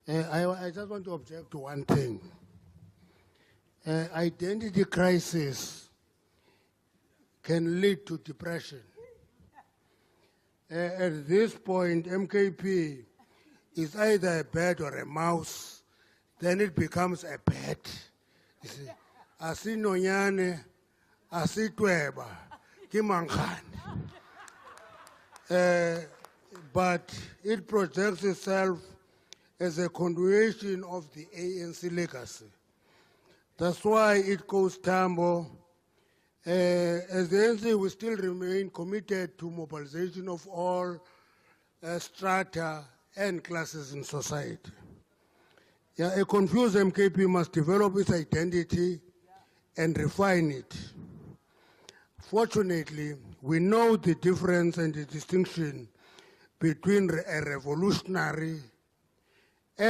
I just want to object to one thing. Identity crisis can lead to depression. At this point, MKP is either a bird or a mouse, then it becomes a pet. You see, asinonyane, asitweba, kimangkhane. But it projects itself as a continuation of the ANC legacy. That's why it goes Tambo. As the ANC, we still remain committed to mobilization of all strata and classes in society. Yeah, a confused MKP must develop its identity and refine it. Fortunately, we know the difference and the distinction between a revolutionary